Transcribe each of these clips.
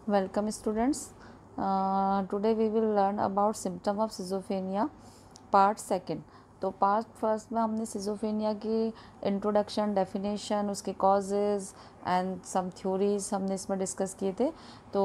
Welcome students. Today we will learn about symptom of schizophrenia part second. तो part first में हमने schizophrenia की introduction, definition, उसके causes and some theories हमने इसमें डिस्कस किए थे। तो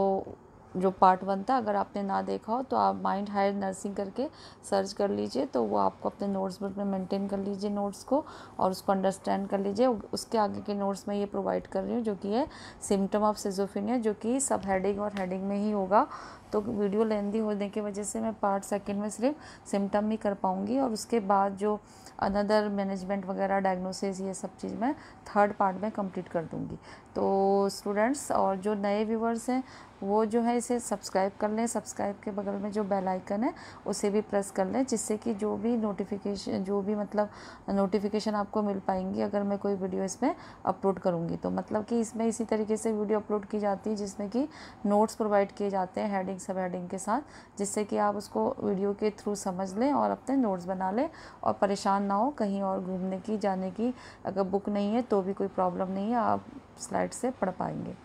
जो पार्ट वन था, अगर आपने ना देखा हो तो आप माइंड हायर नर्सिंग करके सर्च कर लीजिए, तो वो आपको अपने नोट्स बुक में मेंटेन कर लीजिए नोट्स को और उसको अंडरस्टैंड कर लीजिए। उसके आगे के नोट्स में ये प्रोवाइड कर रही हूँ, जो कि है सिम्टम ऑफ सिजोफेनिया, जो कि सब हेडिंग और हेडिंग में ही होगा। तो वीडियो लेंदी होने की वजह से मैं पार्ट सेकंड में सिर्फ सिम्टम ही कर पाऊँगी, और उसके बाद जो अनदर मैनेजमेंट वगैरह, डायग्नोसिस, ये सब चीज़ मैं थर्ड पार्ट में कंप्लीट कर दूँगी। तो स्टूडेंट्स और जो नए व्यूवर्स हैं वो जो है इसे सब्सक्राइब कर लें। सब्सक्राइब के बगल में जो बेल आइकन है उसे भी प्रेस कर लें, जिससे कि जो भी नोटिफिकेशन आपको मिल पाएंगी अगर मैं कोई वीडियो इसमें अपलोड करूँगी। तो मतलब कि इसमें इसी तरीके से वीडियो अपलोड की जाती है जिसमें कि नोट्स प्रोवाइड किए जाते हैं हेडिंग सब हेडिंग के साथ, जिससे कि आप उसको वीडियो के थ्रू समझ लें और अपने नोट्स बना लें और परेशान ना हो कहीं और घूमने की जाने की। अगर बुक नहीं है तो भी कोई प्रॉब्लम नहीं है, आप स्लाइड से पढ़ पाएंगे।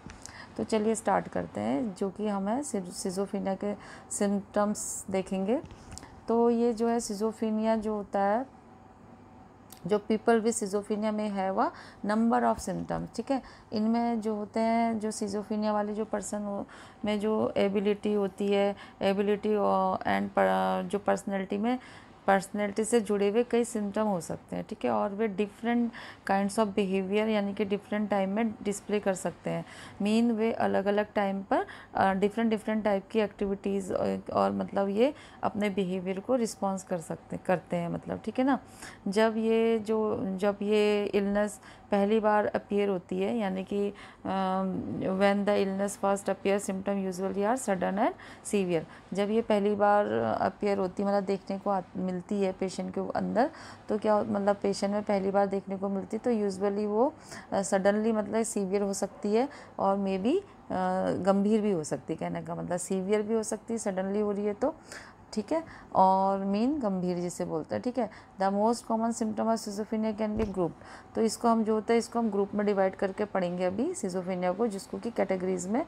तो चलिए स्टार्ट करते हैं, जो कि हमें सिजोफीनिया के सिम्टम्स देखेंगे। तो ये जो है सिजोफीनिया जो होता है, जो पीपल विद सिजोफीनिया में है वह नंबर ऑफ सिम्टम्स, ठीक है। इनमें जो होते हैं, जो सिजोफीनिया वाले जो पर्सन में जो एबिलिटी होती है, एबिलिटी एंड जो पर्सनैलिटी से जुड़े हुए कई सिम्टम हो सकते हैं, ठीक है। और वे डिफरेंट काइंड्स ऑफ बिहेवियर यानी कि डिफरेंट टाइम में डिस्प्ले कर सकते हैं। मीन वे अलग अलग टाइम पर डिफरेंट टाइप की एक्टिविटीज़ और मतलब ये अपने बिहेवियर को रिस्पॉन्स करते हैं, मतलब ठीक है ना। जब ये इलनेस पहली बार अपीयर होती है, यानी कि when the illness first appear symptom usually are sudden and severe. जब ये पहली बार अपीयर होती है, मतलब देखने को मिलती है पेशेंट के अंदर, तो क्या मतलब पेशेंट में पहली बार देखने को मिलती है तो यूजुअली वो सडनली मतलब सीवियर हो सकती है और मे बी गंभीर भी हो सकती है। कहने का मतलब सीवियर भी हो सकती है, सडनली हो रही है तो, ठीक है, और मीन गंभीर जिसे बोलते हैं, ठीक है। The most common symptom of schizophrenia can be group. तो इसको हम जो होता है इसको हम ग्रुप में डिवाइड करके पढ़ेंगे अभी सिजोफेनिया को, जिसको कि कैटेगरीज में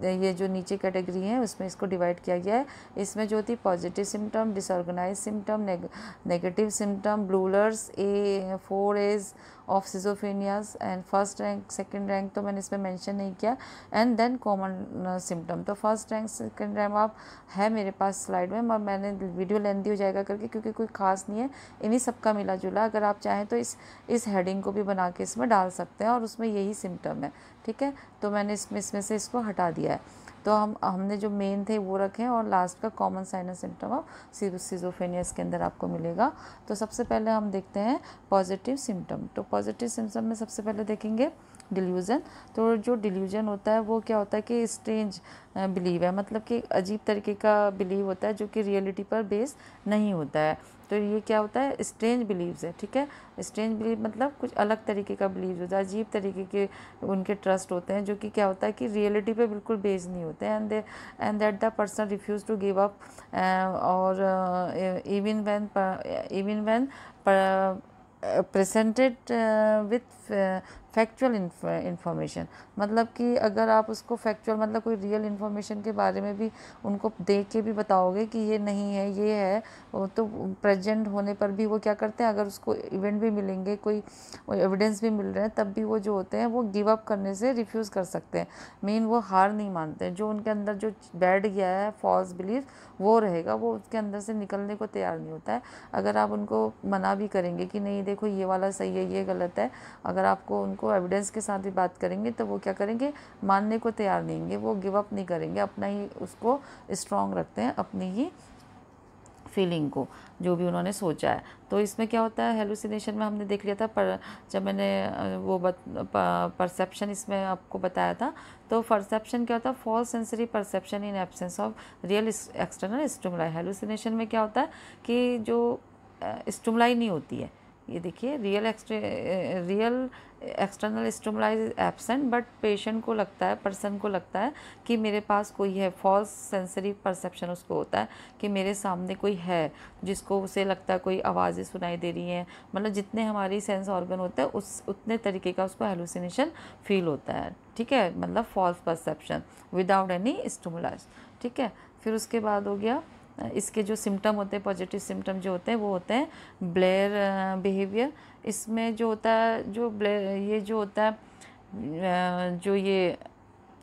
ये जो नीचे कैटेगरी है उसमें इसको डिवाइड किया गया है। इसमें जो होती positive symptom, disorganize symptom, negative symptom, Bleuler's, A4 A's of schizophrenias and first rank, second rank तो मैंने इसमें मेंशन नहीं किया, एंड देन कॉमन सिम्टम। तो फर्स्ट रैंक सेकंड रैंक आप है मेरे पास स्लाइड में, और मैंने वीडियो लेंदी हो जाएगा करके क्योंकि कोई खास नहीं है, इन्हीं सब का मिला जुला। अगर आप चाहें तो इस हेडिंग को भी बना के इसमें डाल सकते हैं और उसमें यही सिम्टम है, ठीक है। तो मैंने इसमें से इसको हटा दिया है। तो हमने जो मेन थे वो रखे और लास्ट का common sinus symptom of schizophrenia के अंदर आपको मिलेगा। तो सबसे पहले हम देखते हैं पॉजिटिव सिम्टम। तो पॉजिटिव सिम्टम में सबसे पहले देखेंगे डिल्यूजन। तो जो डिल्यूजन होता है वो क्या होता है कि स्ट्रेंज बिलीव है, मतलब कि अजीब तरीके का बिलीव होता है जो कि रियलिटी पर बेस नहीं होता है। तो ये क्या होता है, स्ट्रेंज बिलीव्स है, ठीक है। स्ट्रेंज बिलीव मतलब कुछ अलग तरीके का बिलीव होता है, अजीब तरीके के उनके ट्रस्ट होते हैं, जो कि क्या होता है कि रियलिटी पे बिल्कुल बेस्ड नहीं होते हैं। And that the person refuse to give up, और even when presented with factual information. मतलब कि अगर आप उसको फैक्चुअल मतलब कोई रियल इन्फॉर्मेशन के बारे में भी उनको देख के भी बताओगे कि ये नहीं है ये है, तो प्रेजेंट होने पर भी वो क्या करते हैं, अगर उसको इवेंट भी मिलेंगे, कोई एविडेंस भी मिल रहे हैं, तब भी वो जो होते हैं वो गिव अप करने से रिफ्यूज़ कर सकते हैं। मीन वो हार नहीं मानते हैं, जो उनके अंदर जो बैठ गया है फॉल्स बिलीफ वो रहेगा, वो उसके अंदर से निकलने को तैयार नहीं होता है। अगर आप उनको मना भी करेंगे कि नहीं देखो ये वाला सही है ये गलत है, अगर आपको उनको एविडेंस के साथ भी बात करेंगे तो वो क्या करेंगे, मानने को तैयार नहीं होंगे, वो गिव अप नहीं करेंगे, अपना ही उसको स्ट्रॉन्ग रखते हैं, अपनी ही फीलिंग को, जो भी उन्होंने सोचा है। तो इसमें क्या होता है, हेलुसिनेशन में हमने देख लिया था, पर जब मैंने वो परसेप्शन इसमें आपको बताया था, तो परसेप्शन क्या होता है, false sensory perception in absence of real external stimuli. Hallucination में क्या होता है कि जो स्टिमुलाई नहीं होती है, ये देखिए real external stimuli is absent, but patient को लगता है, पर्सन को लगता है कि मेरे पास कोई है। फॉल्स सेंसरी परसेप्शन उसको होता है कि मेरे सामने कोई है, जिसको उसे लगता है कोई आवाज़ें सुनाई दे रही हैं। मतलब जितने हमारी सेंस ऑर्गन होते हैं उस उतने तरीके का उसको हेलुसिनेशन फील होता है, ठीक है। मतलब false perception without any stimulus, ठीक है। फिर उसके बाद हो गया इसके जो सिम्टम होते हैं, पॉजिटिव सिम्टम जो होते हैं वो होते हैं ब्लेयर बिहेवियर। इसमें जो होता है, जो ब्लेयर, ये जो होता है जो ये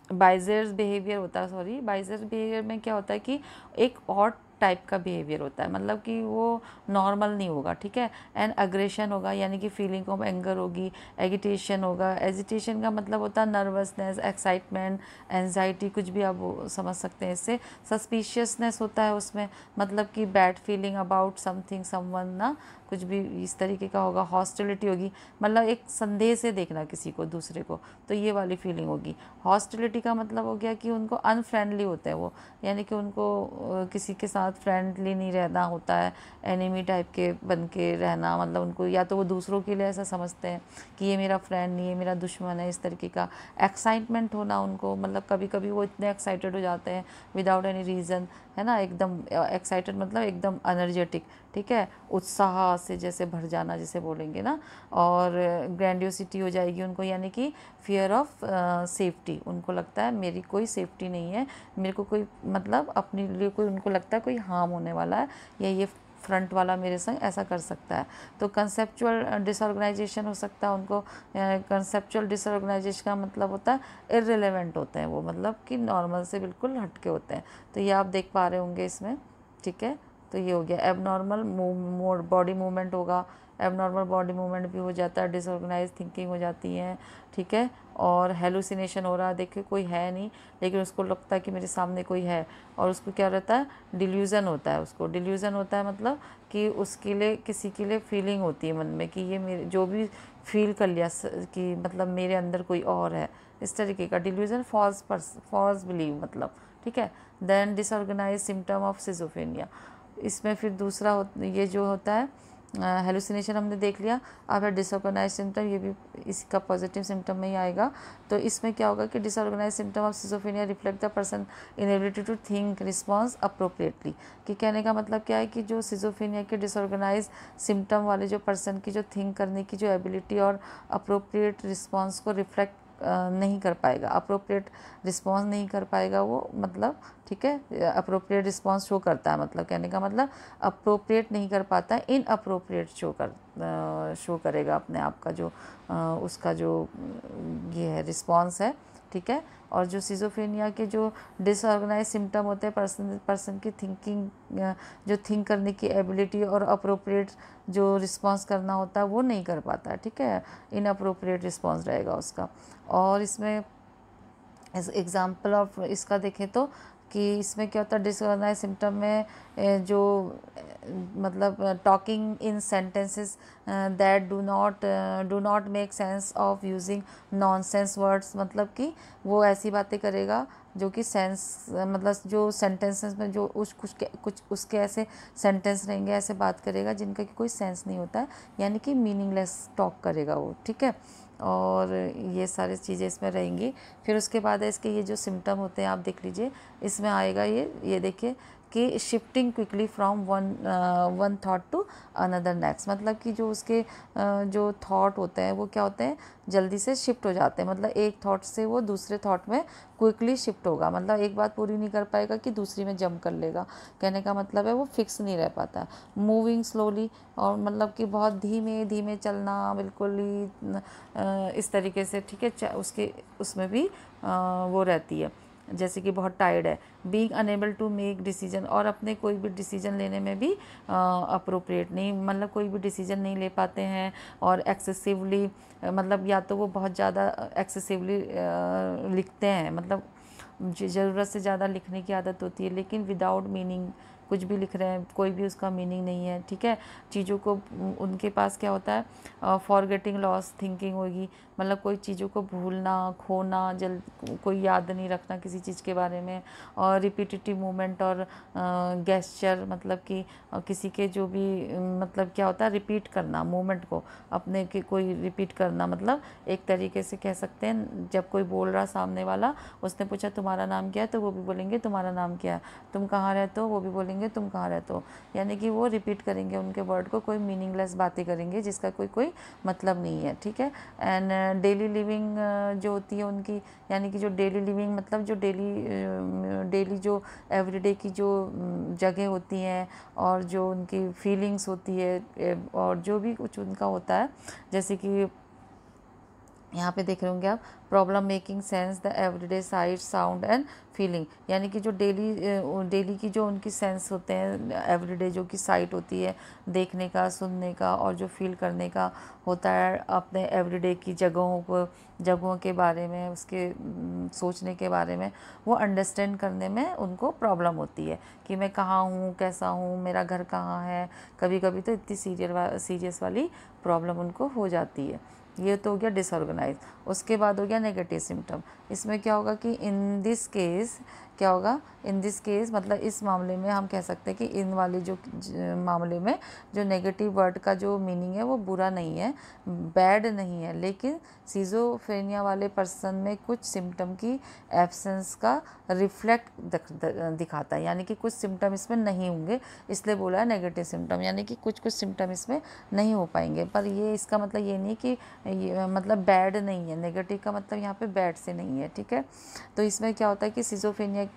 बाइजर्स बिहेवियर होता है, सॉरी, बाइजर्स बिहेवियर में क्या होता है कि एक और टाइप का बिहेवियर होता है, मतलब कि वो नॉर्मल नहीं होगा, ठीक है। एंड अग्रेशन होगा, यानी कि फीलिंग ऑफ एंगर होगी, एगिटेशन होगा। एजिटेशन का मतलब होता है नर्वसनेस, एक्साइटमेंट, एंजाइटी, कुछ भी आप समझ सकते हैं इससे। सस्पिशियसनेस होता है उसमें, मतलब कि bad feeling about something someone ना, कुछ भी इस तरीके का होगा। हॉस्टिलिटी होगी, मतलब एक संदेह से देखना किसी को, दूसरे को, तो ये वाली फीलिंग होगी। हॉस्टिलिटी का मतलब हो गया कि उनको अनफ्रेंडली होते हैं वो, यानी कि उनको किसी के साथ फ्रेंडली नहीं रहना होता है, एनिमी टाइप के बन के रहना। मतलब उनको या तो वो दूसरों के लिए ऐसा समझते हैं कि ये मेरा फ्रेंड नहीं, ये मेरा दुश्मन है, इस तरीके का। एक्साइटमेंट होना उनको, मतलब कभी कभी वो इतने एक्साइटेड हो जाते हैं विदाउट एनी रीज़न, है ना, एकदम एक्साइटेड, मतलब एकदम एनर्जेटिक, ठीक है, उत्साह से जैसे भर जाना जिसे बोलेंगे ना। और ग्रैंडियोसिटी हो जाएगी उनको, यानी कि फियर ऑफ सेफ्टी, उनको लगता है मेरी कोई सेफ्टी नहीं है, मेरे को कोई, मतलब अपने लिए कोई, उनको लगता है कोई हार्म होने वाला है, या ये फ्रंट वाला मेरे संग ऐसा कर सकता है। तो कंसेप्चुअल डिसऑर्गेनाइजेशन हो सकता है उनको। कंसेप्चुअल डिसऑर्गेनाइजेशन का मतलब होता है इररिलेवेंट होते हैं वो, मतलब कि नॉर्मल से बिल्कुल हटके होते हैं। तो ये आप देख पा रहे होंगे इसमें, ठीक है। तो ये हो गया एबनॉर्मल बॉडी मूवमेंट होगा, एबनॉर्मल बॉडी मूवमेंट भी हो जाता है, डिसऑर्गेनाइज थिंकिंग हो जाती है, ठीक है। और हेलुसिनेशन हो रहा है, देखिए कोई है नहीं लेकिन उसको लगता है कि मेरे सामने कोई है। और उसको क्या रहता है, डिल्यूज़न होता है, उसको डिल्यूज़न होता है, मतलब कि उसके लिए, किसी के लिए फीलिंग होती है मन में कि ये मेरे, जो भी फील कर लिया कि मतलब मेरे अंदर कोई और है, इस तरीके का डिल्यूज़न, फॉल्स बिलीव, मतलब, ठीक है। Then disorganise symptom of schizophrenia. इसमें फिर दूसरा ये जो होता है हेलुसिनेशन हमने देख लिया। अब है डिसऑर्गेनाइज सिम्टम, ये भी इसका पॉजिटिव सिम्टम में ही आएगा। तो इसमें क्या होगा कि disorganise symptom of schizophrenia reflect the person inability to think response appropriately. कि कहने का मतलब क्या है कि जो सिजोफ्रेनिया के डिसऑर्गेनाइज सिम्टम वाले जो पर्सन की जो थिंक करने की जो एबिलिटी और अप्रोप्रिएट रिस्पॉन्स को रिफ्लेक्ट नहीं कर पाएगा, अप्रोप्रिएट रिस्पॉन्स नहीं कर पाएगा वो, मतलब, ठीक है। अप्रोप्रिएट रिस्पॉन्स शो करता है, मतलब कहने का मतलब अप्रोप्रिएट नहीं कर पाता है, इन अप्रोप्रिएट शो करेगा अपने आप का जो उसका जो ये है रिस्पॉन्स है, ठीक है। और जो सिजोफ्रेनिया के जो डिसऑर्गेनाइज सिम्टम होते हैं, पर्सन की थिंकिंग, जो थिंक करने की एबिलिटी और अप्रोप्रिएट जो रिस्पॉन्स करना होता है वो नहीं कर पाता है, ठीक है, इन अप्रोप्रिएट रिस्पॉन्स रहेगा उसका। और इसमें एग्जाम्पल ऑफ इसका देखें तो कि इसमें क्या होता है डिसऑर्गेनाइज सिम्टम में जो मतलब talking in sentences that do not make sense of using nonsense words, मतलब कि वो ऐसी बातें करेगा जो कि सेंस, मतलब जो सेंटेंसेस में जो कुछ उसके ऐसे सेंटेंस रहेंगे, ऐसे बात करेगा जिनका कि कोई सेंस नहीं होता है, यानी कि मीनिंगलेस टॉक करेगा वो, ठीक है। और ये सारी चीज़ें इसमें रहेंगी। फिर उसके बाद है इसके ये जो सिम्टम होते हैं आप देख लीजिए, इसमें आएगा ये देखिए कि shifting quickly from one thought to another next, मतलब कि जो उसके जो थॉट होते हैं वो क्या होते हैं, जल्दी से शिफ्ट हो जाते हैं, मतलब एक थॉट से वो दूसरे थॉट में क्विकली शिफ्ट होगा, मतलब एक बात पूरी नहीं कर पाएगा कि दूसरी में जंप कर लेगा, कहने का मतलब है वो फिक्स नहीं रह पाता। मूविंग स्लोली, और मतलब कि बहुत धीमे धीमे चलना, बिल्कुल ही इस तरीके से, ठीक है। उसके उसमें भी वो रहती है, जैसे कि बहुत टायर्ड है। Being unable to make decision, और अपने कोई भी डिसीजन लेने में भी अप्रोप्रिएट नहीं, मतलब कोई भी डिसीजन नहीं ले पाते हैं। और एक्सेसिवली, मतलब या तो वो बहुत ज़्यादा एक्सेसिवली लिखते हैं, मतलब ज़रूरत से ज़्यादा लिखने की आदत होती है, लेकिन विदाउट मीनिंग कुछ भी लिख रहे हैं, कोई भी उसका मीनिंग नहीं है, ठीक है। चीज़ों को उनके पास क्या होता है, फॉरगेटिंग लॉस थिंकिंग होगी, मतलब कोई चीज़ों को भूलना, खोना, कोई याद नहीं रखना किसी चीज़ के बारे में। और रिपीटिटिव मूवमेंट और गेस्चर, मतलब कि किसी के जो भी मतलब क्या होता है, रिपीट करना मूवमेंट को अपने के कोई रिपीट करना, मतलब एक तरीके से कह सकते हैं जब कोई बोल रहा सामने वाला, उसने पूछा तुम्हारा नाम क्या है, तो वो भी बोलेंगे तुम्हारा नाम क्या है, तुम कहाँ रहते हो, वो भी बोलेंगे तुम कहाँ रहते हो। यानी कि वो रिपीट करेंगे उनके वर्ड को, कोई मीनिंगलेस बातें करेंगे जिसका कोई मतलब नहीं है, ठीक है। एंड डेली लिविंग जो होती है उनकी, यानी कि जो डेली लिविंग मतलब जो डेली जो एवरीडे की जो जगह होती हैं और जो उनकी फीलिंग्स होती है और जो भी कुछ उनका होता है, जैसे कि यहाँ पे देख रहे होंगे आप, problem making sense the everyday site sound and feeling, यानी कि जो डेली की जो उनकी सेंस होते हैं एवरीडे, जो कि साइट होती है देखने का, सुनने का, और जो फील करने का होता है अपने एवरीडे की जगहों के बारे में, उसके सोचने के बारे में, वो अंडरस्टैंड करने में उनको प्रॉब्लम होती है कि मैं कहाँ हूँ, कैसा हूँ, मेरा घर कहाँ है। कभी कभी तो इतनी सीरियस वाली प्रॉब्लम उनको हो जाती है। ये तो हो गया डिसऑर्गेनाइज। उसके बाद हो गया नेगेटिव सिम्टम। इसमें क्या होगा कि इन दिस केस क्या होगा, इन दिस केस मतलब इस मामले में हम कह सकते हैं कि इन वाली जो मामले में जो नेगेटिव वर्ड का जो मीनिंग है वो बुरा नहीं है, बैड नहीं है, लेकिन सिजोफ्रेनिया वाले पर्सन में कुछ सिम्टम की एब्सेंस का रिफ्लेक्ट दिखाता है, यानी कि कुछ सिम्टम इसमें नहीं होंगे, इसलिए बोला है नेगेटिव सिम्टम, यानी कि कुछ सिम्टम इसमें नहीं हो पाएंगे। पर ये इसका मतलब ये नहीं कि ये मतलब बैड नहीं है, नेगेटिव का मतलब यहाँ पे बैड से नहीं है, ठीक है। तो इसमें क्या होता है कि सिजोफ्रेनिया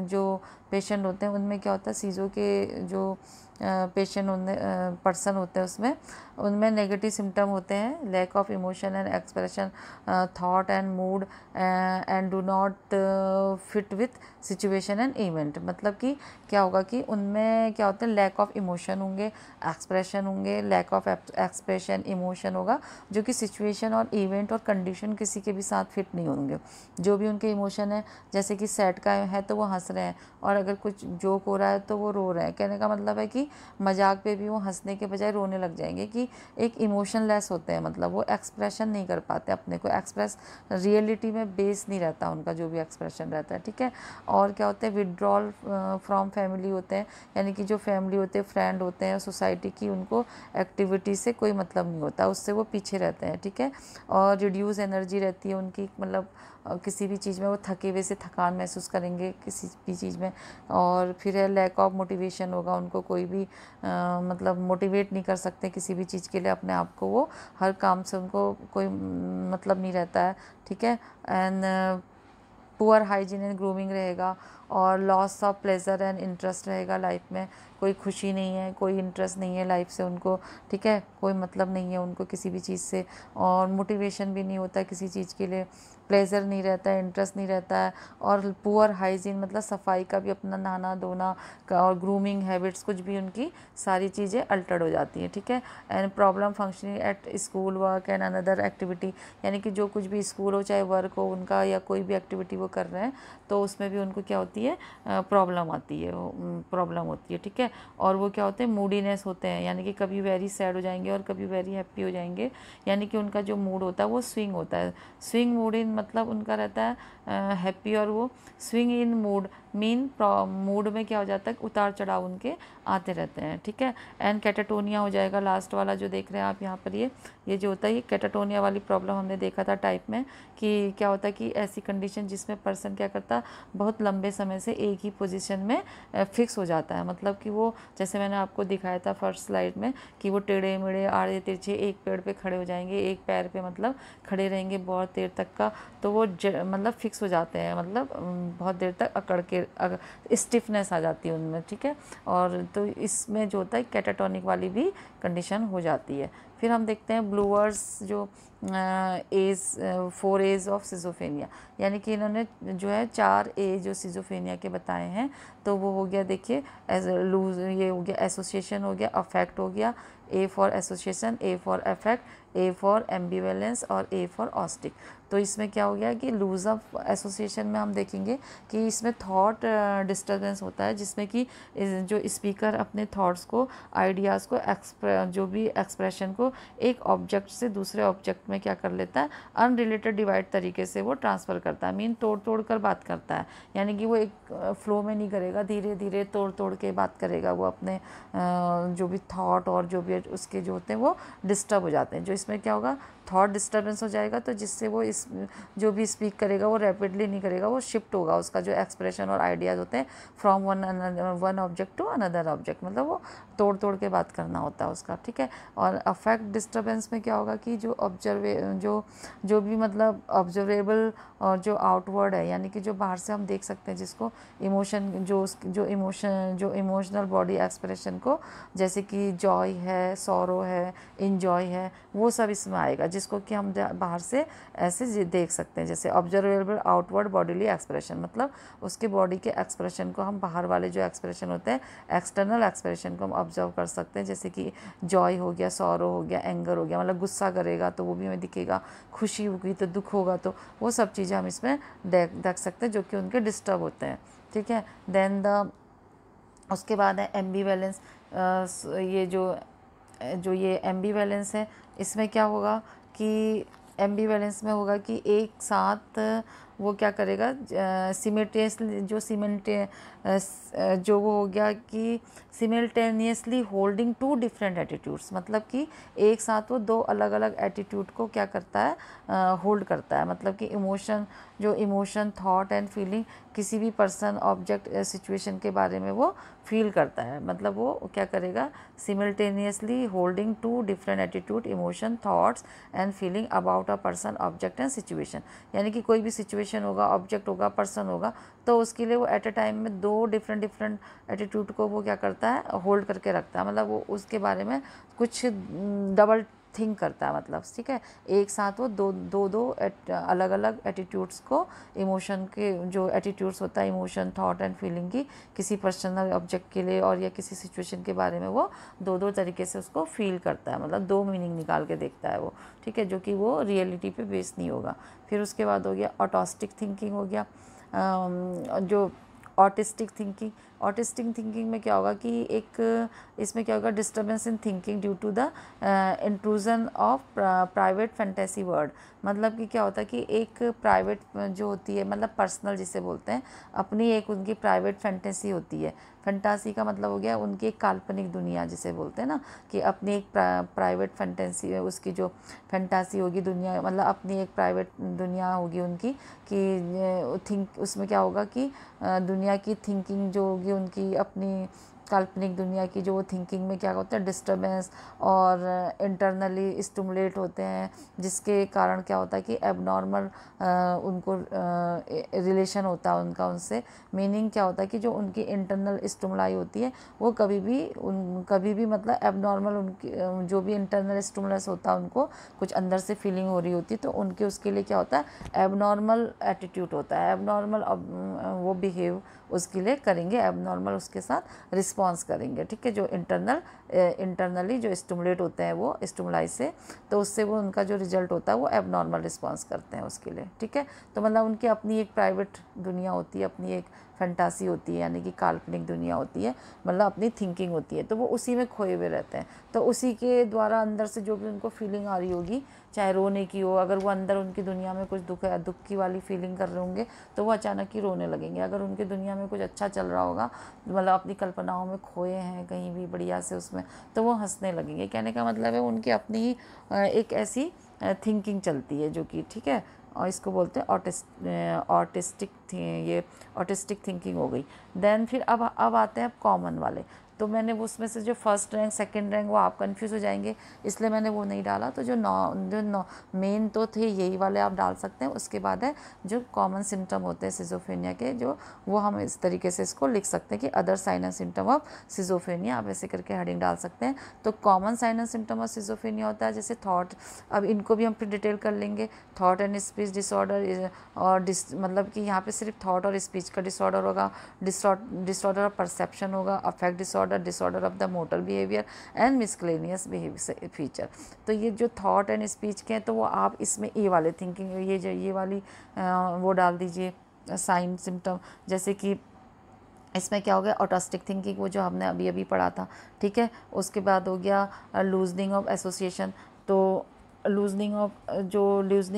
जो पेशेंट होते हैं उनमें क्या होता है, सीजो के जो पेशेंट पर्सन होते हैं उसमें उनमें नेगेटिव सिम्टम होते हैं, lack of emotion and expression, thought and mood and do not fit with situation and event. मतलब कि क्या होगा कि उनमें क्या होता है, लैक ऑफ इमोशन होंगे, एक्सप्रेशन होंगे, लैक ऑफ एक्सप्रेशन इमोशन होगा, जो कि सिचुएशन और इवेंट और कंडीशन किसी के भी साथ फिट नहीं होंगे। जो भी उनके इमोशन है, जैसे कि सैड का है तो वो हंस रहे हैं, और अगर कुछ जोक हो रहा है तो वो रो रहे हैं। कहने का मतलब है कि मजाक पे भी वो हंसने के बजाय रोने लग जाएंगे, कि एक इमोशनलेस होते हैं, मतलब वो एक्सप्रेशन नहीं कर पाते अपने को, एक्सप्रेस रियलिटी में बेस नहीं रहता उनका जो भी एक्सप्रेशन रहता है, ठीक है। और क्या होते हैं, विड्रॉल फ्रॉम फैमिली होते हैं, यानी कि जो फैमिली होते हैं, फ्रेंड होते हैं, सोसाइटी की उनको एक्टिविटी से कोई मतलब नहीं होता, उससे वो पीछे रहते हैं, ठीक है। और रिड्यूस एनर्जी रहती है उनकी, मतलब किसी भी चीज़ में वो थके हुए से थकान महसूस करेंगे किसी भी चीज़ में। और फिर है लैक ऑफ मोटिवेशन होगा, उनको कोई भी मतलब मोटिवेट नहीं कर सकते किसी भी चीज़ के लिए अपने आप को, वो हर काम से उनको कोई मतलब नहीं रहता है, ठीक है। And poor hygiene and grooming रहेगा, और loss of pleasure and interest रहेगा लाइफ में, कोई खुशी नहीं है, कोई इंटरेस्ट नहीं है लाइफ से उनको, ठीक है, कोई मतलब नहीं है उनको किसी भी चीज़ से, और मोटिवेशन भी नहीं होता है किसी चीज़ के लिए, प्लेजर नहीं रहता है, इंटरेस्ट नहीं रहता है। और पुअर हाइजीन मतलब सफाई का भी, अपना नहाना धोना का और ग्रूमिंग हैबिट्स, कुछ भी उनकी सारी चीज़ें अल्टर्ड हो जाती हैं, ठीक है। And problem functioning at school work and another activity, यानी कि जो कुछ भी स्कूल हो चाहे वर्क हो उनका, या कोई भी एक्टिविटी वो कर रहे हैं तो उसमें भी उनको क्या होती है, प्रॉब्लम आती है, प्रॉब्लम होती है, ठीक है। और वो क्या होते हैं, मूडीनेस होते हैं, यानी कि कभी वेरी सैड हो जाएंगे और कभी वेरी हैप्पी हो जाएंगे, यानी कि उनका जो मूड होता है वो स्विंग होता है। स्विंग मूड इन मतलब उनका रहता है हैप्पी, और वो swing in mood mean mood में क्या हो जाता है, उतार चढ़ाव उनके आते रहते हैं, ठीक है। एंड कैटाटोनिया हो जाएगा लास्ट वाला जो देख रहे हैं आप यहाँ पर, ये जो होता है, ये कैटाटोनिया वाली प्रॉब्लम हमने देखा था टाइप में, कि क्या होता है कि ऐसी कंडीशन जिसमें पर्सन क्या करता, बहुत लंबे समय से एक ही पोजीशन में फिक्स हो जाता है, मतलब कि वो जैसे मैंने आपको दिखाया था फर्स्ट स्लाइड में, कि वो टेढ़े मेढ़े आड़े तिरछे एक पेड़ पे खड़े हो जाएंगे, एक पैर पे मतलब खड़े रहेंगे बहुत देर तक का, तो वो मतलब फिक्स हो जाते हैं, मतलब बहुत देर तक अकड़ के स्टिफनेस आ जाती है उनमें, ठीक है। और तो इसमें जो होता है कैटाटोनिक वाली भी कंडीशन हो जाती है। फिर हम देखते हैं ब्लूअर्स जो एज 4 एज ऑफ सिजोफेनिया, यानी कि इन्होंने जो है 4 ए जो सिजोफेनिया के बताए हैं। तो वो हो गया देखिए, लूज, ये हो गया एसोसिएशन, हो गया अफेक्ट, हो गया A for association, A for affect, A for ambivalence और ए फॉर ऑस्टिक। तो इसमें क्या हो गया कि लूज ऑफ एसोसिएशन में हम देखेंगे कि इसमें थॉट डिस्टर्बेंस होता है, जिसमें कि जो स्पीकर अपने थॉट्स को, आइडियाज़ को, जो भी एक्सप्रेशन को एक ऑब्जेक्ट से दूसरे ऑब्जेक्ट में क्या कर लेता है, अनरिलेटेड डिवाइड तरीके से वो ट्रांसफ़र करता है, मीन तोड़ तोड़ कर बात करता है। यानी कि वो एक फ्लो में नहीं करेगा, धीरे धीरे तोड़ तोड़ के बात करेगा। वो अपने जो भी थॉट और जो भी उसके जो होते हैं वो डिस्टर्ब हो जाते हैं। जो इसमें क्या होगा, थॉट डिस्टर्बेंस हो जाएगा, तो जिससे वो इस जो भी स्पीक करेगा वो रैपिडली नहीं करेगा, वो शिफ्ट होगा उसका जो एक्सप्रेशन और आइडियाज़ होते हैं from one object to another object, मतलब वो तोड़ तोड़ के बात करना होता है उसका, ठीक है। और अफेक्ट डिस्टर्बेंस में क्या होगा कि जो भी मतलब ऑब्जर्वेबल और जो आउटवर्ड है, यानी कि जो बाहर से हम देख सकते हैं, जिसको इमोशन जो इमोशनल बॉडी एक्सप्रेशन को, जैसे कि जॉय है, सॉरो है, इंजॉय है, वो सब इसमें आएगा, जिसको कि हम बाहर से ऐसे देख सकते हैं। जैसे ऑब्जर्वेबल आउटवर्ड बॉडीली एक्सप्रेशन, मतलब उसके बॉडी के एक्सप्रेशन को हम, बाहर वाले जो एक्सप्रेशन होते हैं, एक्सटर्नल एक्सप्रेशन को हम ऑब्जर्व कर सकते हैं। जैसे कि जॉय हो गया, सॉरो हो गया, एंगर हो गया, मतलब गुस्सा करेगा तो वो भी हमें दिखेगा, खुशी होगी तो दुख होगा, तो वो सब चीज़ें हम इसमें देख सकते हैं जो कि उनके डिस्टर्ब होते हैं, ठीक है। देन उसके बाद है एम्बीवैलेंस। ये जो ये एम्बीवैलेंस है, इसमें क्या होगा कि एम्बीवैलेंस में होगा कि एक साथ वो क्या करेगा, सिमिल्टेनियसली जो वो हो गया कि simultaneously holding two different attitudes, मतलब कि एक साथ वो दो अलग अलग एटीट्यूड को क्या करता है, होल्ड करता है। मतलब कि इमोशन थॉट एंड फीलिंग किसी भी पर्सन, ऑब्जेक्ट, सिचुएशन के बारे में वो फील करता है, मतलब वो क्या करेगा, simultaneously holding two different attitude, emotion, thoughts and feeling about a person, object and situation. यानी कि कोई भी सिचुएशन होगा, ऑब्जेक्ट होगा, पर्सन होगा, तो उसके लिए वो एट अ टाइम में दो डिफरेंट एटीट्यूड को वो क्या करता है, होल्ड करके रखता है। मतलब वो उसके बारे में कुछ डबल थिंक करता है, मतलब ठीक है। एक साथ वो दो अलग अलग एटीट्यूड्स को, इमोशन के जो एटीट्यूड्स होता है, इमोशन, थॉट एंड फीलिंग की, किसी पर्सनल ऑब्जेक्ट के लिए और या किसी सिचुएशन के बारे में वो दो तरीके से उसको फील करता है, मतलब दो मीनिंग निकाल के देखता है वो, ठीक है, जो कि वो रियलिटी पे बेस नहीं होगा। फिर उसके बाद हो गया ऑटिस्टिक थिंकिंग हो गया। जो ऑटिस्टिक थिंकिंग में क्या होगा कि इसमें क्या होगा, disturbance in thinking due to the intrusion of private fantasy word. मतलब कि क्या होता है कि एक प्राइवेट जो होती है, मतलब पर्सनल जिसे बोलते हैं, अपनी एक उनकी प्राइवेट फैंटेसी होती है। फैंटासी का मतलब हो गया उनकी एक काल्पनिक दुनिया जिसे बोलते हैं ना, कि अपनी एक प्राइवेट फैंटेसी, उसकी जो फैंटासी होगी दुनिया, मतलब अपनी एक प्राइवेट दुनिया होगी उनकी, कि उसमें क्या होगा कि दुनिया की थिंकिंग जो होगी उनकी अपनी काल्पनिक दुनिया की, जो थिंकिंग में क्या होता है, डिस्टर्बेंस और इंटरनली स्टिमुलेट होते हैं, जिसके कारण क्या होता है कि एबनॉर्मल उनको रिलेशन होता है उनका उनसे। मीनिंग क्या होता है कि जो उनकी इंटरनल स्टिमुलाई होती है वो कभी भी मतलब एबनॉर्मल, उनकी जो भी इंटरनल स्टिमुलस होता है, उनको कुछ अंदर से फीलिंग हो रही होती है, तो उनके उसके लिए क्या होता है, एबनॉर्मल एटीट्यूड होता है, एबनॉर्मल वो बिहेव उसके लिए करेंगे, एबनॉर्मल उसके साथ रिस्पॉन्स करेंगे, ठीक है। जो इंटरनली जो स्टिमुलेट होते हैं वो स्टिमुलाई से, तो उससे वो उनका जो रिजल्ट होता है वो एबनॉर्मल रिस्पॉन्स करते हैं उसके लिए, ठीक है। तो मतलब उनकी अपनी एक प्राइवेट दुनिया होती है, अपनी एक फैंटासी होती है, यानी कि काल्पनिक दुनिया होती है, मतलब अपनी थिंकिंग होती है, तो वो उसी में खोए हुए रहते हैं। तो उसी के द्वारा अंदर से जो भी उनको फीलिंग आ रही होगी, चाहे रोने की हो, अगर वो अंदर उनकी दुनिया में कुछ दुख की वाली फीलिंग कर रहे होंगे तो वो अचानक ही रोने लगेंगे। अगर उनकी दुनिया में कुछ अच्छा चल रहा होगा, मतलब अपनी कल्पनाओं में खोए हैं कहीं भी बढ़िया से उसमें, तो वो हंसने लगेंगे। कहने का मतलब है उनकी अपनी ही एक ऐसी थिंकिंग चलती है जो कि, ठीक है, और इसको बोलते हैं ऑटिस्टिक थिंकिंग हो गई। देन फिर अब आते हैं कॉमन वाले। तो मैंने उसमें से जो फर्स्ट रैंक सेकंड रैंक वो आप कंफ्यूज हो जाएंगे, इसलिए मैंने वो नहीं डाला। तो जो मेन तो थे यही वाले आप डाल सकते हैं। उसके बाद है जो कॉमन सिम्टम होते हैं सिजोफ्रेनिया के, जो वो हम इस तरीके से इसको लिख सकते हैं कि other sign and symptom of schizophrenia, आप ऐसे करके हेडिंग डाल सकते हैं। तो common sign and symptom of schizophrenia होता है जैसे थॉट, अब इनको भी हम फिर डिटेल कर लेंगे। थॉट एंड स्पीच डिसऑर्डर, और मतलब कि यहाँ पे सिर्फ थॉट और स्पीच का डिसऑर्डर होगा, डिसऑर्डर ऑफ परसेप्शन होगा, affect disorder disorder of the motor behaviour and miscellaneous behaviour feature. तो ये जो थॉट एंड स्पीच के हैं तो वो आप इसमें ए वाले थिंकिंग, ये वाली वो डाल दीजिए साइन सिम्टम। जैसे कि इसमें क्या हो गया, ऑटिस्टिक थिंकिंग, वो जो हमने अभी अभी पढ़ा था, ठीक है। उसके बाद हो गया लूजनिंग ऑफ एसोसिएशन। तो लूजनिंग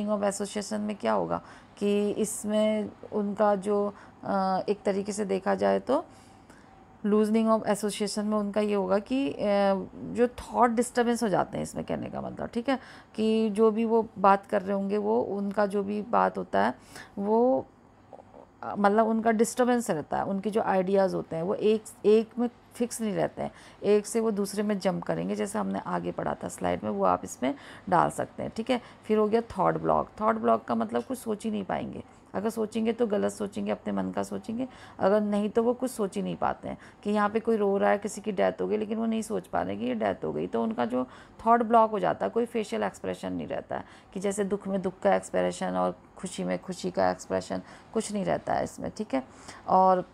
ऑफ एसोसिएशन में क्या होगा कि इसमें उनका जो एक तरीके से देखा जाए तो लूजनिंग ऑफ एसोसिएशन में उनका ये होगा कि जो थॉट डिस्टर्बेंस हो जाते हैं, इसमें कहने का मतलब, ठीक है, कि जो भी वो बात कर रहे होंगे वो उनका जो भी बात होता है वो मतलब उनका डिस्टर्बेंस रहता है, उनके जो आइडियाज़ होते हैं वो एक में फिक्स नहीं रहते हैं, एक से वो दूसरे में जंप करेंगे, जैसे हमने आगे पढ़ा था स्लाइड में, वो आप इसमें डाल सकते हैं, ठीक है। फिर हो गया थॉट ब्लॉक। थॉट ब्लॉक का मतलब कुछ सोच ही नहीं पाएंगे, अगर सोचेंगे तो गलत सोचेंगे, अपने मन का सोचेंगे, अगर नहीं तो वो कुछ सोच ही नहीं पाते हैं। कि यहाँ पे कोई रो रहा है, किसी की डेथ हो गई, लेकिन वो नहीं सोच पा रहे कि ये डेथ हो गई, तो उनका जो थॉट ब्लॉक हो जाता है, कोई फेशियल एक्सप्रेशन नहीं रहता है, कि जैसे दुख में दुख का एक्सप्रेशन और खुशी में खुशी का एक्सप्रेशन कुछ नहीं रहता है इसमें, ठीक है। और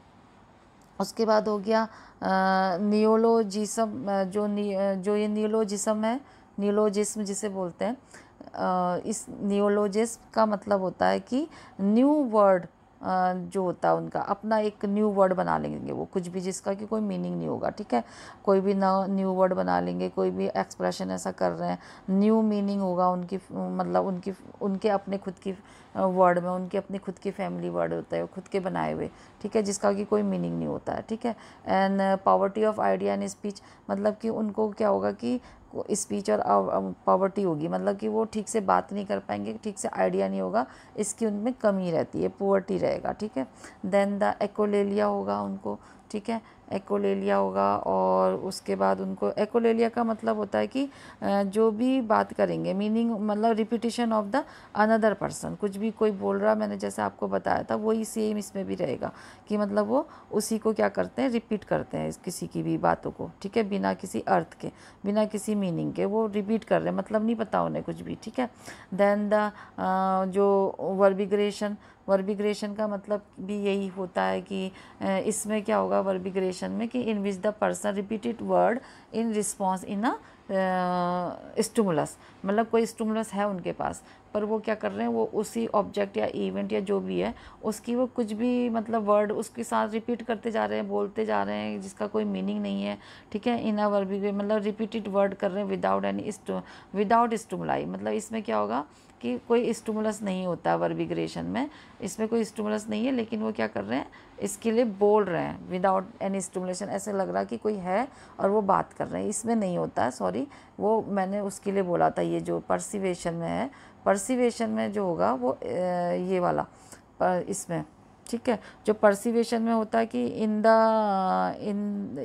उसके बाद हो गया नियोलोजिज्म, जो ये नियोलोजिज्म है, नियोलोजिज्म जिसे बोलते हैं, इस नियोलोजिज्म का मतलब होता है कि न्यू वर्ड जो होता है उनका अपना एक न्यू वर्ड बना लेंगे वो, कुछ भी जिसका कि कोई मीनिंग नहीं होगा, ठीक है। कोई भी न्यू वर्ड बना लेंगे, कोई भी एक्सप्रेशन ऐसा कर रहे हैं, न्यू मीनिंग होगा उनकी, मतलब उनके अपने खुद की वर्ड में, उनके अपनी खुद की फैमिली वर्ड होता है, खुद के बनाए हुए, ठीक है, जिसका कि कोई मीनिंग नहीं होता है, ठीक है। And poverty of idea and speech, मतलब कि उनको क्या होगा कि स्पीच और पॉवर्टी होगी, मतलब कि वो ठीक से बात नहीं कर पाएंगे, ठीक से आइडिया नहीं होगा, इसकी उनमें कमी रहती है, पुअर्टी रहेगा, ठीक है। देन द एकोलेलिया होगा उनको, ठीक है, एकोलेलिया होगा। और उसके बाद उनको एकोलेलिया का मतलब होता है कि जो भी बात करेंगे, मीनिंग मतलब repetition of the another person, कुछ भी कोई बोल रहा, मैंने जैसे आपको बताया था वही सेम इसमें भी रहेगा, कि मतलब वो उसी को क्या करते हैं, रिपीट करते हैं किसी की भी बातों को, ठीक है, बिना किसी अर्थ के, बिना किसी मीनिंग के वो रिपीट कर रहे हैं, मतलब नहीं पता उन्हें कुछ भी, ठीक है। देन द जो वर्बिग्रेशन का मतलब भी यही होता है कि इसमें क्या होगा वर्बिग्रेशन में, कि in which the person repeated word in response in a stimulus, मतलब कोई स्टिमुलस है उनके पास, पर वो क्या कर रहे हैं, वो उसी ऑब्जेक्ट या इवेंट या जो भी है उसकी वो कुछ भी मतलब वर्ड उसके साथ रिपीट करते जा रहे हैं, बोलते जा रहे हैं, जिसका कोई मीनिंग नहीं है, ठीक है। इन अ वर्बिग्रेशन मतलब रिपीटेड वर्ड कर रहे हैं विदाउट स्टिमुलाई, मतलब इसमें क्या होगा कि कोई स्टिमुलस नहीं होता है वर्बिग्रेशन में, इसमें कोई स्टिमुलस नहीं है, लेकिन वो क्या कर रहे हैं, इसके लिए बोल रहे हैं विदाउट एनी स्टिमुलेशन, ऐसे लग रहा है कि कोई है और वो बात कर रहे हैं, इसमें नहीं होता है, सॉरी, वो मैंने उसके लिए बोला था, ये जो पर्सिवेशन में है, पर्सिवेशन में जो होगा वो ये वाला इसमें, ठीक है, जो पर्सिवेशन में होता है कि इन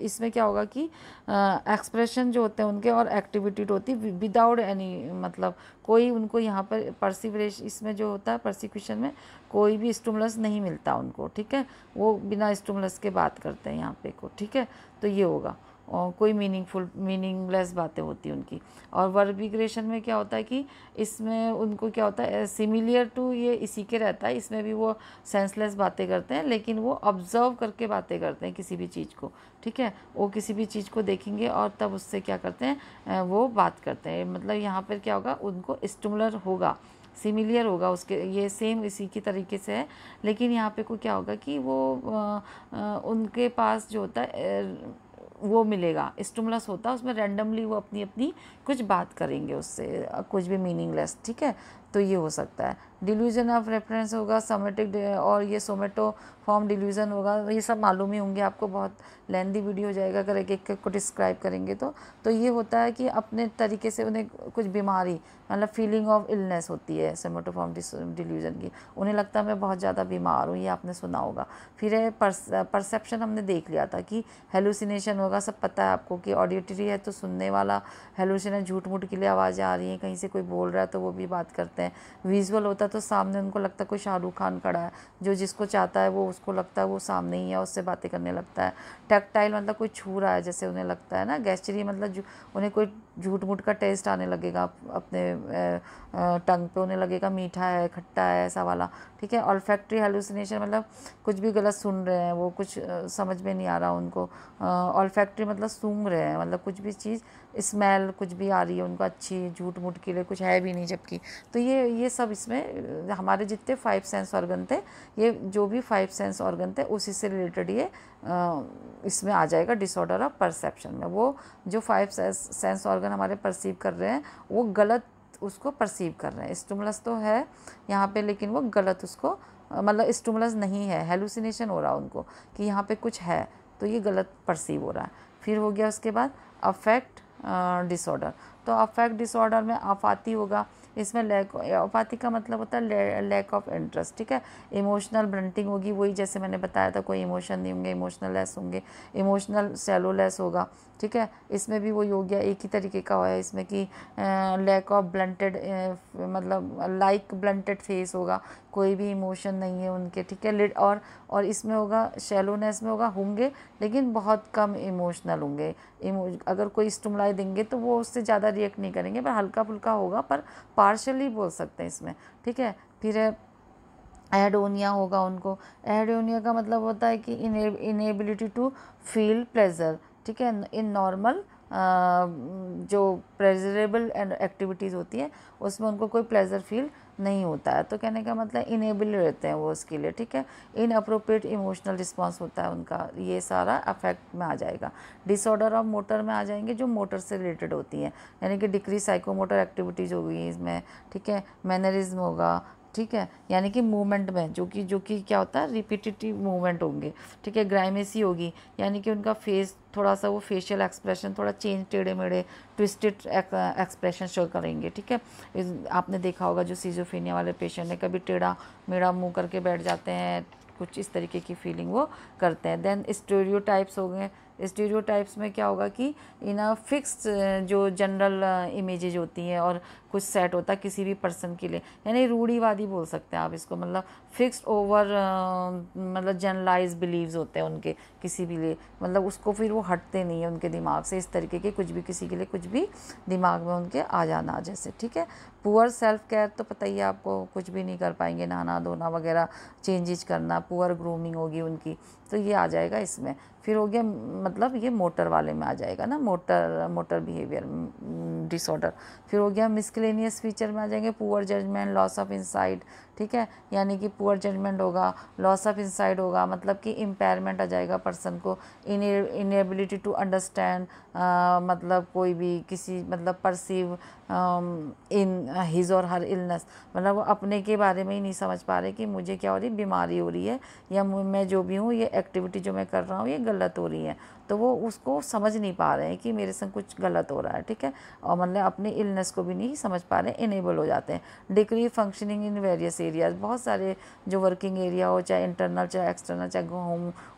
इसमें क्या होगा कि एक्सप्रेशन जो होते हैं उनके और एक्टिविटी होती है विदाउट एनी, मतलब कोई उनको यहाँ पर पर्सिवेशन इसमें जो होता है पर्सिक्यूशन में कोई भी स्टिमुलस नहीं मिलता उनको, ठीक है, वो बिना स्टिमुलस के बात करते हैं यहाँ पे को, ठीक है। तो ये होगा और कोई मीनिंगलेस बातें होती उनकी। और वर्बिग्रेशन में क्या होता है कि इसमें उनको क्या होता है, सिमिलियर टू ये इसी के रहता है, इसमें भी वो सेंसलेस बातें करते हैं, लेकिन वो ऑब्जर्व करके बातें करते हैं किसी भी चीज़ को, ठीक है, वो किसी भी चीज़ को देखेंगे और तब उससे क्या करते हैं, वो बात करते हैं, मतलब यहाँ पर क्या होगा, उनको स्टिमुलर होगा, सिमिलियर होगा उसके, ये सेम इसी की तरीके से है, लेकिन यहाँ पे को क्या होगा कि वो उनके पास जो होता है वो मिलेगा, स्टिमुलस होता है उसमें, रैंडमली वो अपनी अपनी कुछ बात करेंगे उससे, कुछ भी मीनिंगलेस, ठीक है। तो ये हो सकता है। डिल्यूजन ऑफ रेफरेंस होगा सोमेटिक, और ये सोमेटोफॉर्म डिल्यूजन होगा, ये सब मालूम ही होंगे आपको, बहुत लेंदी वीडियो हो जाएगा अगर एक एक को डिस्क्राइब करेंगे तो ये होता है कि अपने तरीके से उन्हें कुछ बीमारी, मतलब फीलिंग ऑफ इलनेस होती है सोमेटोफॉर्म डिल्यूजन की, उन्हें लगता है मैं बहुत ज़्यादा बीमार हूँ, ये आपने सुना होगा। फिर है परसेप्शन, हमने देख लिया था कि हेलुसिनेशन होगा, सब पता है आपको कि ऑडिटरी है तो सुनने वाला, हेलुसिनेशन झूठ मूठ के लिए आवाज़ें आ रही हैं, कहीं से कोई बोल रहा है तो वो भी बात करते हैं। विजुअल होता है तो सामने उनको लगता है कोई शाहरुख खान खड़ा है, जो जिसको चाहता है वो उसको लगता है वो सामने ही है, उससे बातें करने लगता है। टैक्टाइल मतलब कोई छू रहा है जैसे उन्हें लगता है ना। गैस्ट्री मतलब जो उन्हें कोई झूठ मूठ का टेस्ट आने लगेगा अपने टंग पे, होने लगेगा मीठा है, खट्टा है, ऐसा वाला, ठीक है। ऑल्फैक्टरी हेलुसिनेशन मतलब कुछ भी गलत सुन रहे हैं, वो कुछ समझ में नहीं आ रहा उनको। ऑल्फैक्टरी मतलब सूंघ रहे हैं, मतलब कुछ भी चीज़ स्मेल कुछ भी आ रही है उनको अच्छी, झूठ मूठ के लिए कुछ है भी नहीं जबकि। तो ये सब इसमें हमारे जितने 5 सेंस ऑर्गन थे, ये जो भी 5 सेंस ऑर्गन थे उसी से रिलेटेड ये इसमें आ जाएगा डिसऑर्डर ऑफ परसेप्शन में। वो जो 5 सेंस ऑर्गन हमारे परसीव कर रहे हैं वो गलत उसको परसीव कर रहे हैं। स्टिमुलस तो है यहाँ पे, लेकिन वो गलत उसको मतलब स्टिमुलस नहीं है, हेलुसिनेशन हो रहा है उनको कि यहाँ पे कुछ है, तो ये गलत परसीव हो रहा है। फिर हो गया उसके बाद अफेक्ट डिसऑर्डर। तो अफेक्ट डिसऑर्डर में आपाती होगा, इसमें आपाती का मतलब होता है लैक ऑफ इंटरेस्ट, ठीक है। इमोशनल ब्रंटिंग होगी, वही जैसे मैंने बताया था, कोई इमोशन नहीं होंगे, इमोशनल लेस होंगे, इमोशनल सेलो लेस होगा, ठीक है। इसमें भी वही हो गया, एक ही तरीके का है इसमें कि लैक ऑफ ब्लंटेड मतलब लाइक ब्लंटेड फेस होगा, कोई भी इमोशन नहीं है उनके, ठीक है। लिड और इसमें होगा शैलोनेस में होंगे लेकिन बहुत कम इमोशनल होंगे। अगर कोई स्टिमुलाई देंगे तो वो उससे ज़्यादा रिएक्ट नहीं करेंगे, पर हल्का फुल्का होगा, पर पार्शली बोल सकते हैं इसमें, ठीक है। फिर एडोनिया होगा उनको। एडोनिया का मतलब होता है कि इनेबिलिटी टू फील प्लेजर, ठीक है। इन नॉर्मल जो प्लेजरेबल एक्टिविटीज़ होती है उसमें उनको कोई प्लेजर फील नहीं होता है, तो कहने का मतलब इनेबल रहते हैं वो उसके लिए, ठीक है। इनअप्रोप्रिएट इमोशनल रिस्पांस होता है उनका, ये सारा अफेक्ट में आ जाएगा। डिसऑर्डर ऑफ मोटर में आ जाएंगे जो मोटर से रिलेटेड होती हैं, यानी कि डिक्रीज साइकोमोटर एक्टिविटीज़ होगी इसमें, ठीक है। मैनरिज्म होगा, ठीक है, यानी कि मूवमेंट में जो कि क्या होता है, रिपीटेटिव मूवमेंट होंगे, ठीक है। ग्राइमेसी होगी, यानी कि उनका फेस थोड़ा सा वो फेशियल एक्सप्रेशन थोड़ा चेंज, टेढ़े मेढ़े ट्विस्टेड एक्सप्रेशन शो करेंगे, ठीक है। आपने देखा होगा जो सिजोफ्रेनिया वाले पेशेंट है, कभी टेढ़ा मेढ़ा मुंह करके बैठ जाते हैं, कुछ इस तरीके की फीलिंग वो करते हैं। देन स्टीरियोटाइप्स हो गए। स्टीरियोटाइप्स में क्या होगा कि इन फिक्स्ड जो जनरल इमेजेज होती हैं और कुछ सेट होता है किसी भी पर्सन के लिए, यानी रूढ़िवादी बोल सकते हैं आप इसको, मतलब फिक्स्ड ओवर मतलब जनरलाइज बिलीव्स होते हैं उनके किसी भी लिए, मतलब उसको फिर वो हटते नहीं है उनके दिमाग से, इस तरीके के कुछ भी किसी के लिए कुछ भी दिमाग में उनके आ जाना जैसे, ठीक है। पुअर सेल्फ केयर तो पता ही है आपको, कुछ भी नहीं कर पाएंगे, नहाना धोना वगैरह चेंजेस करना, पुअर ग्रूमिंग होगी उनकी, तो ये आ जाएगा इसमें। फिर हो गया मतलब ये मोटर वाले में आ जाएगा ना, मोटर बिहेवियर डिसऑर्डर। फिर हो गया मिसलेनियस फीचर में आ जाएंगे, poor judgement, loss of insight, ठीक है, यानी कि पुअर जजमेंट होगा, लॉस ऑफ इंसाइट होगा, मतलब कि इम्पेयरमेंट आ जाएगा पर्सन को, इनएबिलिटी टू अंडरस्टैंड मतलब कोई भी किसी मतलब परसीव इन हिज और हर इलनेस, मतलब वो अपने के बारे में ही नहीं समझ पा रहे कि मुझे क्या हो रही, बीमारी हो रही है, या मैं जो भी हूँ ये एक्टिविटी जो मैं कर रहा हूँ ये गलत हो रही है, तो वो उसको समझ नहीं पा रहे हैं कि मेरे संग कुछ गलत हो रहा है, ठीक है। और मतलब अपने इलनेस को भी नहीं समझ पा रहे हैं, इनेबल हो जाते हैं। Decree functioning in various areas, बहुत सारे जो वर्किंग एरिया हो, चाहे इंटरनल चाहे एक्सटर्नल, चाहे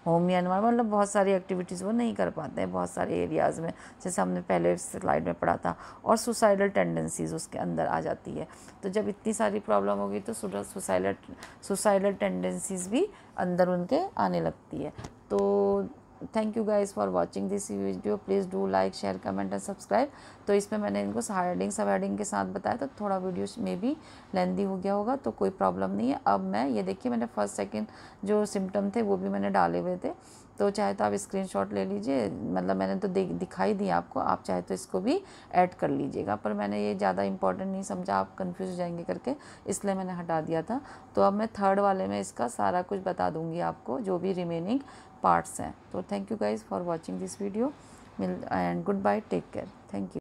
होम या एनवायरमेंट, मतलब बहुत सारी एक्टिविटीज़ वो नहीं कर पाते हैं बहुत सारे एरियाज़ में, जैसे हमने पहले स्लाइड में पढ़ा था। और सुसाइडल टेंडेंसीज उसके अंदर आ जाती है, तो जब इतनी सारी प्रॉब्लम होगी तो सुसाइडल टेंडेंसीज भी अंदर उनके आने लगती है। तो thank you guys for watching this video, please do like share comment and subscribe. तो इसमें मैंने इनको हेडिंग सब हेडिंग के साथ बताया, तो थोड़ा वीडियो में भी लेंदी हो गया होगा, तो कोई प्रॉब्लम नहीं है। अब मैं ये देखिए मैंने फर्स्ट सेकंड जो सिम्टम थे वो भी मैंने डाले हुए थे, तो चाहे तो आप स्क्रीनशॉट ले लीजिए, मतलब मैंने तो दिखाई दी आपको, आप चाहे तो इसको भी ऐड कर लीजिएगा, पर मैंने ये ज़्यादा इंपॉर्टेंट नहीं समझा, आप कंफ्यूज हो जाएंगे करके, इसलिए मैंने हटा दिया था। तो अब मैं थर्ड वाले में इसका सारा कुछ बता दूंगी आपको, जो भी रिमेनिंग पार्ट्स हैं। तो thank you guys for watching this video and goodbye, take care, thank you.